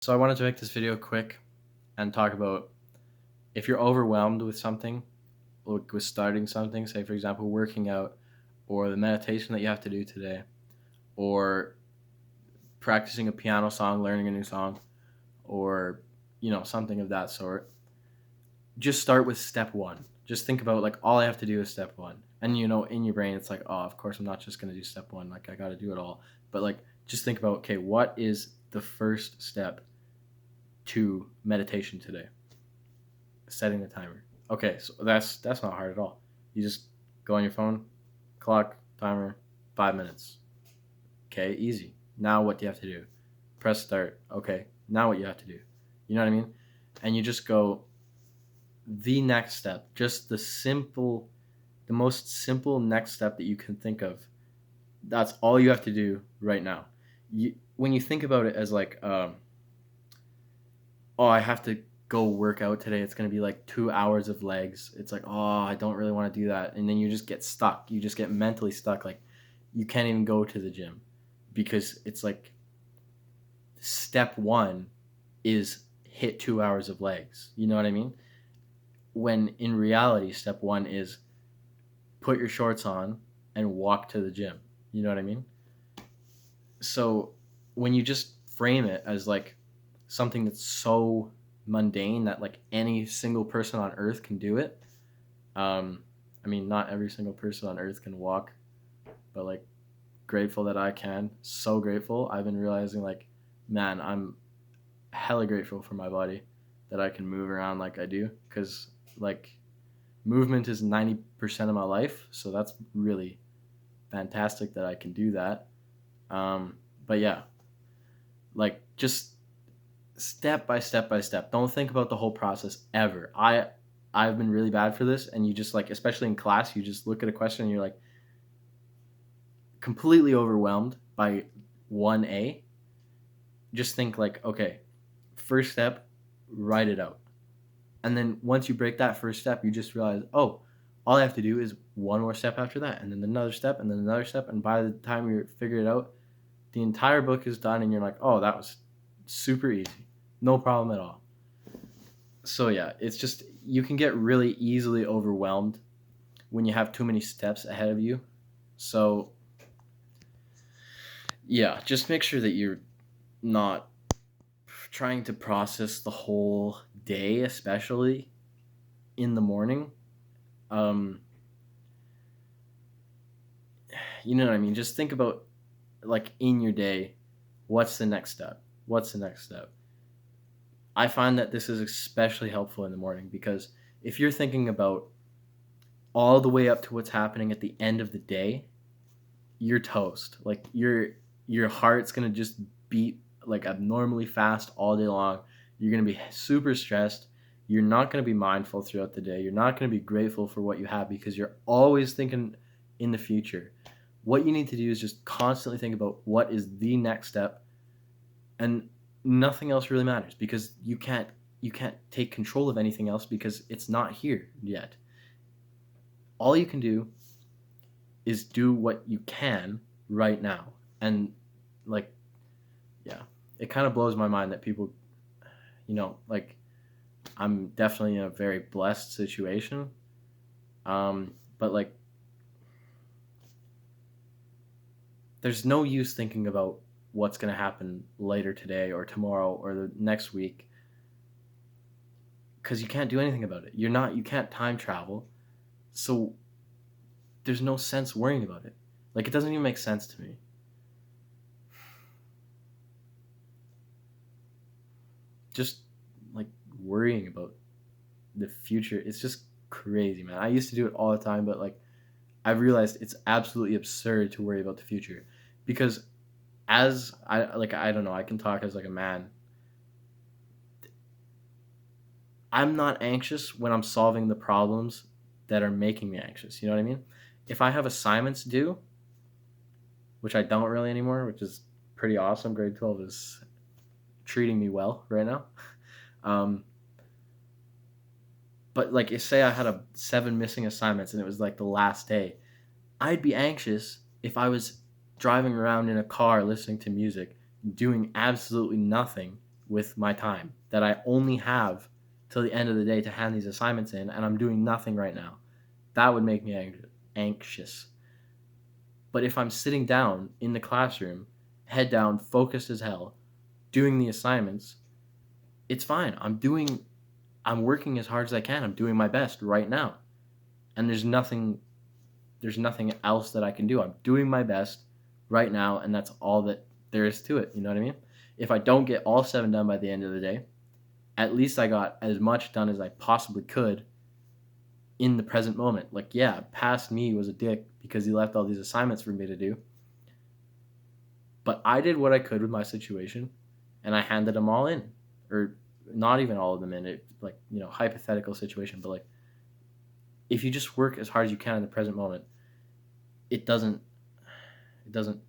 So I wanted to make this video quick and talk about if you're overwhelmed with something, like with starting something, say for example working out or the meditation that you have to do today, or practicing a piano song, learning a new song, or something of that sort. Just start with step 1. Just think about like all I have to do is step 1. And in your brain it's like, "Oh, of course I'm not just going to do step 1, like I got to do it all." But like just think about, okay, what is the first step to meditation today? Setting the timer. Okay, so that's not hard at all. You just go on your phone, clock, timer, 5 minutes. Okay, easy. Now what do you have to do? Press start. Okay, now what you have to do? You know what I mean? And you just go the next step, just the most simple next step that you can think of. That's all you have to do right now. When you think about it as like, oh, I have to go work out today. It's going to be like 2 hours of legs. It's like, oh, I don't really want to do that. And then you just get stuck. You just get mentally stuck. Like, you can't even go to the gym because it's like step 1 is hit 2 hours of legs. You know what I mean? When in reality, step 1 is put your shorts on and walk to the gym. You know what I mean? So when you just frame it as like something that's so mundane that like any single person on earth can do it. I mean, not every single person on earth can walk, but like grateful that I can. So grateful. I've been realizing like, man, I'm hella grateful for my body that I can move around like I do, because like movement is 90% of my life. So that's really fantastic that I can do that. But yeah, like just step by step by step. Don't think about the whole process ever. I've been really bad for this, and you just like, especially in class, you just look at a question and you're like completely overwhelmed by 1A. Just think like, okay, first step, write it out. And then once you break that first step, you just realize, oh, all I have to do is one more step after that, and then another step, and then another step, and by the time you figure it out, the entire book is done, and you're like, oh, that was super easy, no problem at all. So yeah, it's just you can get really easily overwhelmed when you have too many steps ahead of you. So yeah, just make sure that you're not trying to process the whole day, especially in the morning. Um, you know what I mean? Just think about like in your day, what's the next step? What's the next step? I find that this is especially helpful in the morning because if you're thinking about all the way up to what's happening at the end of the day, you're toast. Like your heart's gonna just beat like abnormally fast all day long. You're gonna be super stressed. You're not gonna be mindful throughout the day. You're not gonna be grateful for what you have because you're always thinking in the future. What you need to do is just constantly think about what is the next step, and nothing else really matters because you can't take control of anything else because it's not here yet. All you can do is do what you can right now. And like, yeah, it kind of blows my mind that people, like, I'm definitely in a very blessed situation. But like, there's no use thinking about what's going to happen later today or tomorrow or the next week because you can't do anything about it. You can't time travel. So there's no sense worrying about it. Like, it doesn't even make sense to me. Just like worrying about the future, it's just crazy, man. I used to do it all the time, but like I've realized it's absolutely absurd to worry about the future because as I don't know, I can talk as like a man. I'm not anxious when I'm solving the problems that are making me anxious. You know what I mean? If I have assignments due, which I don't really anymore, which is pretty awesome. Grade 12 is treating me well right now. Um, but like, say I had 7 missing assignments and it was like the last day, I'd be anxious if I was driving around in a car listening to music, doing absolutely nothing, with my time that I only have till the end of the day to hand these assignments in, and I'm doing nothing right now. That would make me anxious. But if I'm sitting down in the classroom, head down, focused as hell, doing the assignments, it's fine. I'm working as hard as I can. I'm doing my best right now. And there's nothing else that I can do. I'm doing my best right now, and that's all that there is to it. You know what I mean? If I don't get all 7 done by the end of the day, at least I got as much done as I possibly could in the present moment. Like, yeah, past me was a dick because he left all these assignments for me to do. But I did what I could with my situation, and I handed them all in. Or not even all of them in. It, like, hypothetical situation, but like, if you just work as hard as you can in the present moment, it doesn't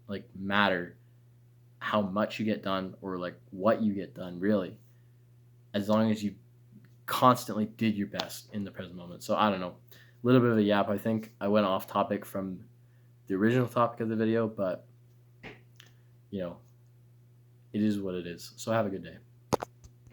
like matter how much you get done or like what you get done, really, as long as you constantly did your best in the present moment. So I don't know, a little bit of a yap. I think I went off topic from the original topic of the video, but it is what it is. So have a good day.